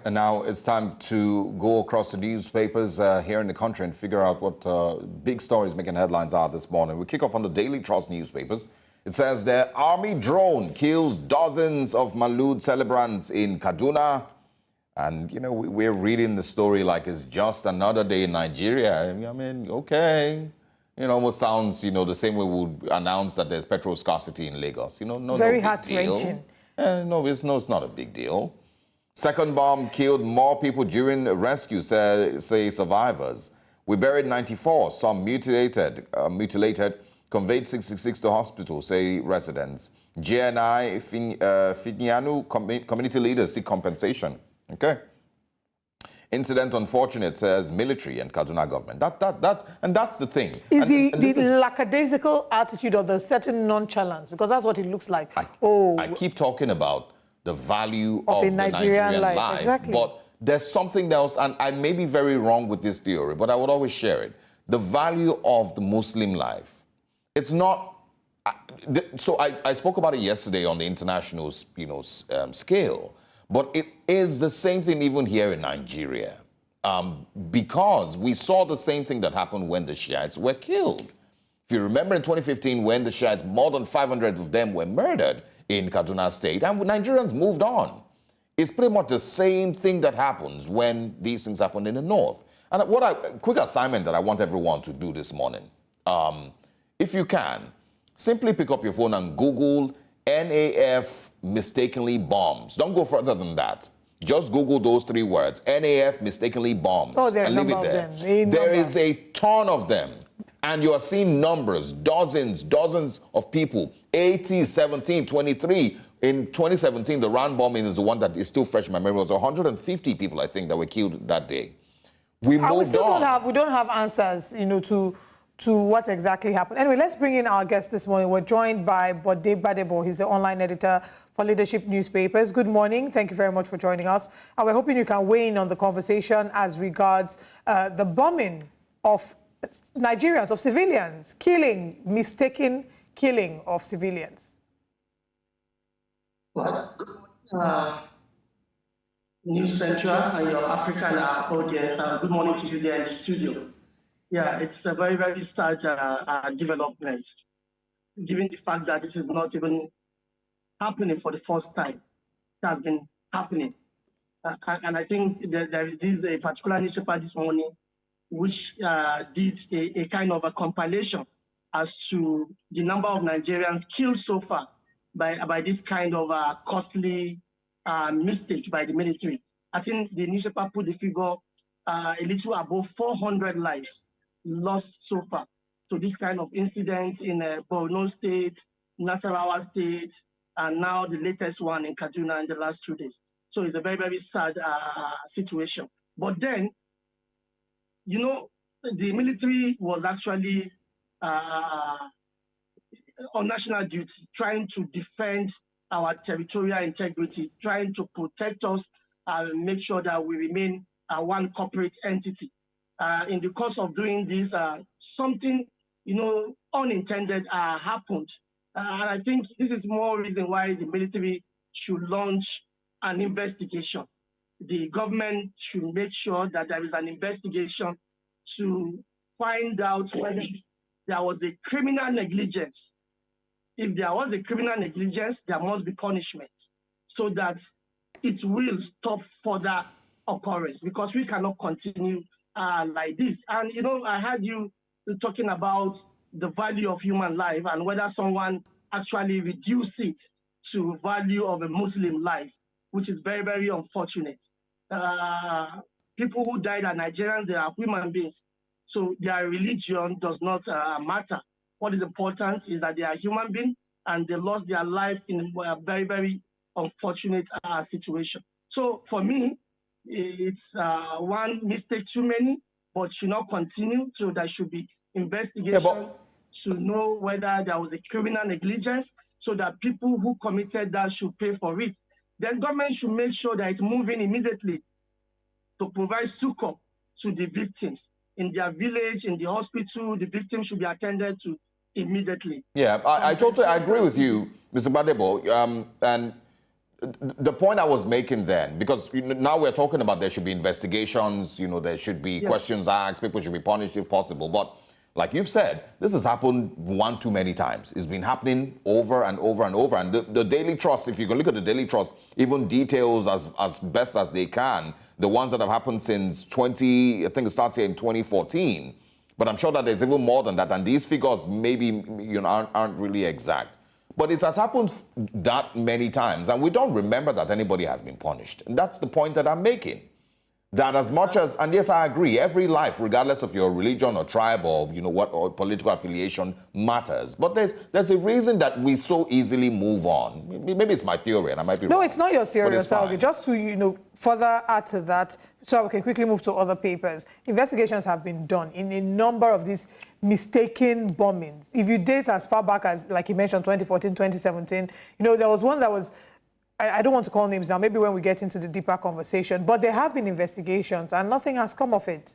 and now it's time to go across the newspapers here in the country and figure out what big stories making headlines are this morning. We kick off on the Daily Trust newspapers. It says the army drone kills dozens of Maulud celebrants in Kaduna. And, you know, we're reading the story like it's just another day in Nigeria. I mean, okay. You know, almost sounds, you know, the same way we would announce that there's petrol scarcity in Lagos. You know, no Very big deal. heart-wrenching. No, it's not a big deal. Second bomb killed more people during rescue, say survivors. We buried 94, some mutilated, conveyed 66 to hospital, say residents. JNI, Finianu, community leaders seek compensation. Okay. Incident unfortunate, says military and Kaduna government. That's the thing. Is the lackadaisical attitude of the certain nonchalance? Because that's what it looks like. I keep talking about the value of the Nigerian life. Exactly. But there's something else, and I may be very wrong with this theory, but I would always share it. The value of the Muslim life. It's not. So I spoke about it yesterday on the international, scale. But it is the same thing even here in Nigeria, because we saw the same thing that happened when the Shiites were killed. If you remember in 2015, when the Shiites, more than 500 of them were murdered in Kaduna State, and Nigerians moved on. It's pretty much the same thing that happens when these things happen in the north. And quick assignment that I want everyone to do this morning, if you can, simply pick up your phone and Google NAF mistakenly bombs. Don't go further than that. Just Google those 3 words, NAF mistakenly bombs. Oh, there are a number of them. There is a ton of them. And you are seeing numbers, dozens of people, 80, 17, 23. In 2017, the round bombing is the one that is still fresh in my memory. It was 150 people, I think, that were killed that day. We moved on. We don't have answers, to what exactly happened. Anyway, let's bring in our guest this morning. We're joined by Bode Gbadebo. He's the online editor for Leadership Newspapers. Good morning. Thank you very much for joining us. And we're hoping you can weigh in on the conversation as regards the bombing of Nigerians, of civilians, mistaken killing of civilians. Well, News Central and your African audience, good morning to you there in the studio. Yeah, it's a very, very sad development, given the fact that this is not even happening for the first time. It has been happening. And I think there is a particular newspaper this morning which did a kind of a compilation as to the number of Nigerians killed so far by this kind of costly mistake by the military. I think the newspaper put the figure a little above 400 lives lost so far. So this kind of incidents in Borno State, Nasarawa State, and now the latest one in Kaduna in the last 2 days. So it's a very, very sad situation. But then, the military was actually on national duty, trying to defend our territorial integrity, trying to protect us and make sure that we remain one corporate entity. In the course of doing this, something, unintended happened. And I think this is more reason why the military should launch an investigation. The government should make sure that there is an investigation to find out whether there was a criminal negligence. If there was a criminal negligence, there must be punishment so that it will stop further occurrence, because we cannot continue like this. And, I heard you talking about the value of human life and whether someone actually reduce it to value of a Muslim life, which is very, very unfortunate. People who died are Nigerians, they are human beings. So their religion does not matter. What is important is that they are human beings and they lost their life in a very, very unfortunate situation. So for me, it's one mistake too many, but should not continue. So there should be investigation to know whether there was a criminal negligence, so that people who committed that should pay for it. Then government should make sure that it's moving immediately to provide succor to the victims. In their village, in the hospital, the victims should be attended to immediately. Yeah, I totally agree with you, Mr. Gbadebo. And the point I was making then, because now we're talking about there should be investigations, there should be questions asked, people should be punished if possible. But like you've said, this has happened one too many times. It's been happening over and over and over. And the Daily Trust, if you can look at the Daily Trust, even details as best as they can, the ones that have happened since I think it starts here in 2014. But I'm sure that there's even more than that. And these figures maybe aren't really exact. But it has happened that many times, and we don't remember that anybody has been punished. And that's the point that I'm making. That as much as, and yes, I agree, every life, regardless of your religion or tribe or or political affiliation, matters. But there's a reason that we so easily move on. Maybe it's my theory, and I might be wrong. No, it's not your theory, Osarogie. Just to further add to that, so we can quickly move to other papers. Investigations have been done in a number of these mistaken bombings. If you date as far back as, like you mentioned, 2014, 2017, there was one that was, I don't want to call names now, maybe when we get into the deeper conversation, but there have been investigations and nothing has come of it.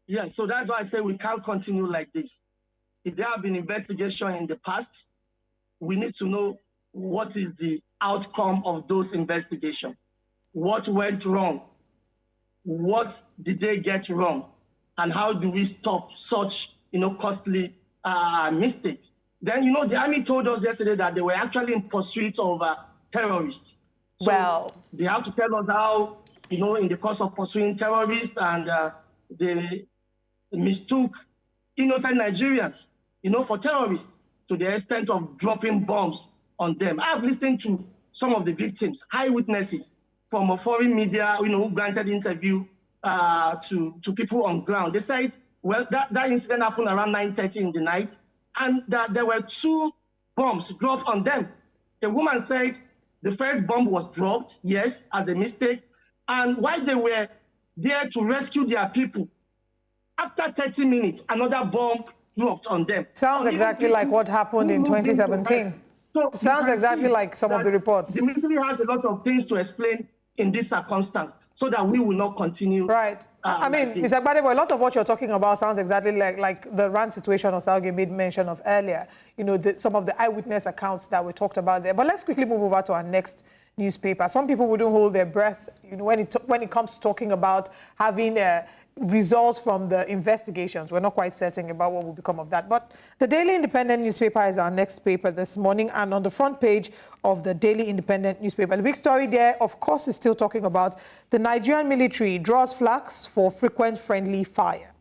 Yeah, so that's why I say we can't continue like this. If there have been investigations in the past, we need to know what is the outcome of those investigations. What went wrong? What did they get wrong? And how do we stop such, costly mistakes? Then, the army told us yesterday that they were actually in pursuit of terrorists. So they have to tell us how, in the course of pursuing terrorists, and they mistook innocent Nigerians, for terrorists, to the extent of dropping bombs on them. I've listened to some of the victims, eyewitnesses from a foreign media, who granted interview to people on ground. They said, well, that incident happened around 9:30 in the night, and that there were 2 bombs dropped on them. A woman said the first bomb was dropped, yes, as a mistake, and while they were there to rescue their people, after 30 minutes, another bomb dropped on them. Sounds exactly like what happened in 2017. So sounds exactly like some of the reports. The military has a lot of things to explain in this circumstance, so that we will not continue. Right. I mean, Mr. Gbadebo, a lot of what you're talking about sounds exactly like the RAN situation Osarogie made mention of earlier. Some of the eyewitness accounts that we talked about there. But let's quickly move over to our next newspaper. Some people wouldn't hold their breath, when it comes to talking about having results from the investigations. We're not quite certain about what will become of that. But the Daily Independent newspaper is our next paper this morning. And on the front page of the Daily Independent newspaper, the big story there, of course, is still talking about the Nigerian military draws flags for frequent friendly fire.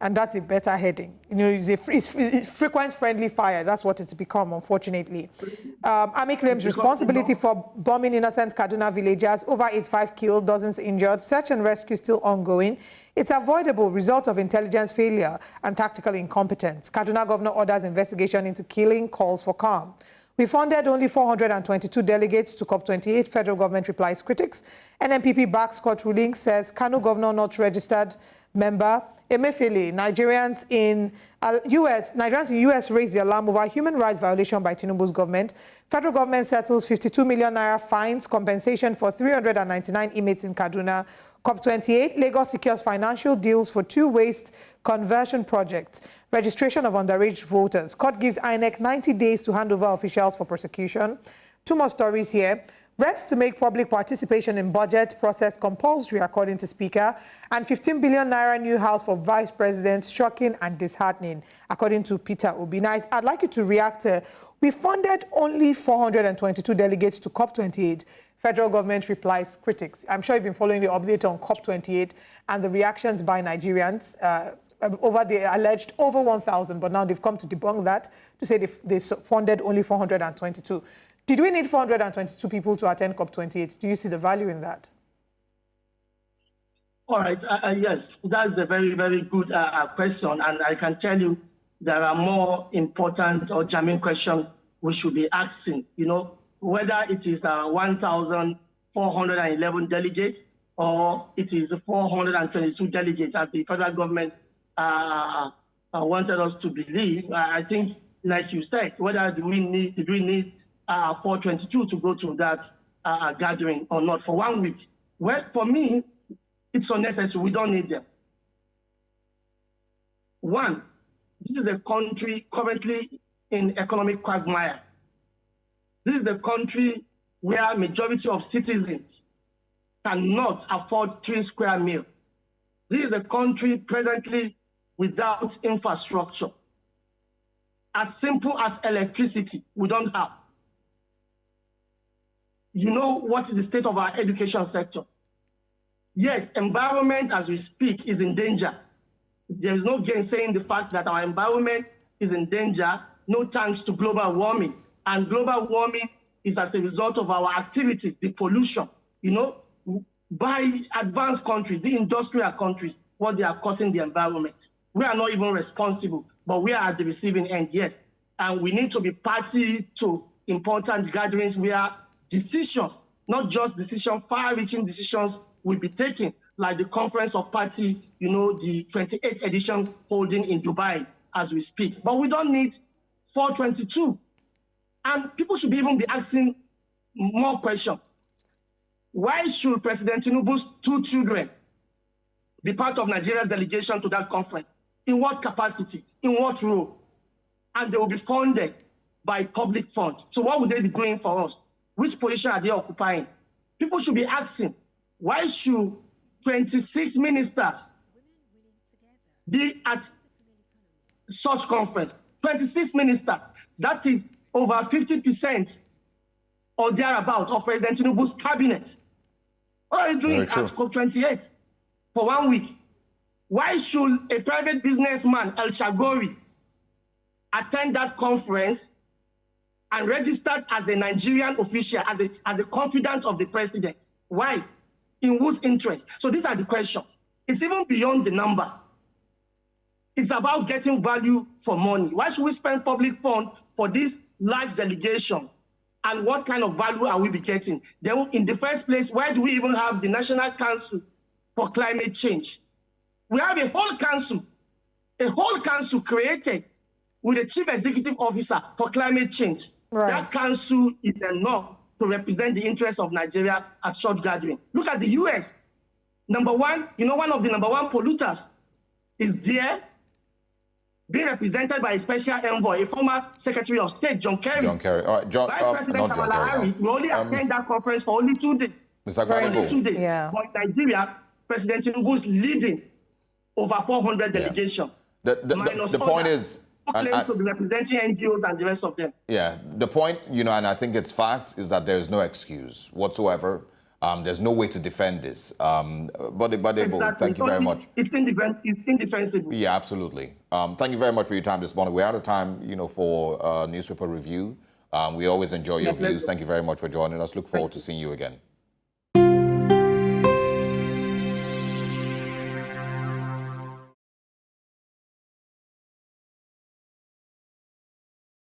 And that's a better heading. It's frequent friendly fire. That's what it's become, unfortunately. Army claims responsibility for bombing innocent Kaduna villagers. Over 85 killed, dozens injured. Search and rescue still ongoing. It's avoidable result of intelligence failure and tactical incompetence. Kaduna governor orders investigation into killing, calls for calm. We funded only 422 delegates to COP28. Federal government replies critics. NNPP backs court ruling, says Kano governor not registered member. Emefiele, Nigerians in US raised the alarm over human rights violation by Tinubu's government. Federal government settles 52 million naira fines, compensation for 399 inmates in Kaduna. COP28, Lagos secures financial deals for 2 waste conversion projects. Registration of underage voters. Court gives INEC 90 days to hand over officials for prosecution. 2 more stories here. Reps to make public participation in budget process compulsory, according to Speaker. And 15 billion naira new house for Vice President, shocking and disheartening, according to Peter Obi. Now, I'd like you to react to, we funded only 422 delegates to COP28. Federal government replies critics. I'm sure you've been following the update on COP28 and the reactions by Nigerians over the alleged over 1,000, but now they've come to debunk that, to say they funded only 422. Did we need 422 people to attend COP28? Do you see the value in that? All right. Yes, that's a very, very good question. And I can tell you there are more important or germane questions we should be asking, whether it is 1,411 delegates or it is 422 delegates, as the federal government wanted us to believe. I think, like you said, whether did we need 422 to go to that gathering or not for 1 week? Well, for me, it's unnecessary. We don't need them. 1, this is a country currently in economic quagmire. This is the country where majority of citizens cannot afford 3 square meals. This is a country presently without infrastructure. As simple as electricity, we don't have. You know what is the state of our education sector? Yes, environment as we speak is in danger. There is no gainsaying the fact that our environment is in danger, no thanks to global warming. And global warming is as a result of our activities, the pollution, you know, by advanced countries, the industrial countries, what they are causing the environment. We are not even responsible, but we are at the receiving end, yes. And we need to be party to important gatherings where decisions, not just decisions, far-reaching decisions will be taken, like the Conference of Party, you know, the 28th edition holding in Dubai as we speak. But we don't need 422. And people should even be asking more questions. Why should President Tinubu's 2 children be part of Nigeria's delegation to that conference? In what capacity? In what role? And they will be funded by public funds. So what would they be doing for us? Which position are they occupying? People should be asking, why should 26 ministers be at such conference? 26 ministers, that is over 50% or thereabout of President Tinubu's cabinet. What are they doing at COP28 for 1 week? Why should a private businessman, El Shagori, attend that conference and registered as a Nigerian official, as a confidant of the president? Why? In whose interest? So these are the questions. It's even beyond the number. It's about getting value for money. Why should we spend public funds for this large delegation? And what kind of value are we be getting? Then in the first place, why do we even have the National Council for Climate Change? We have a whole council created with a chief executive officer for climate change. Right. That council is enough to represent the interests of Nigeria at short gathering. Look at the US. Number one, you know, one of the number 1 polluters is there, being represented by a special envoy, a former Secretary of State, John Kerry. John Kerry. All right, Vice President Kamala Harris will only attend that conference for only 2 days. Mr. Gbadebo. Only 2 days. Yeah. But in Nigeria, President Tinubu is leading over 400 delegations. The point is, claim to be representing NGOs and the rest of them. Yeah, the point, you know, and I think it's fact, is that there is no excuse whatsoever. There's no way to defend this. Bode, exactly. Thank you very much. It's indefensible. Yeah, absolutely. Thank you very much for your time this morning. We're out of time, you know, for newspaper review. We always enjoy your views. Thank you very much for joining us. Look forward to seeing you again.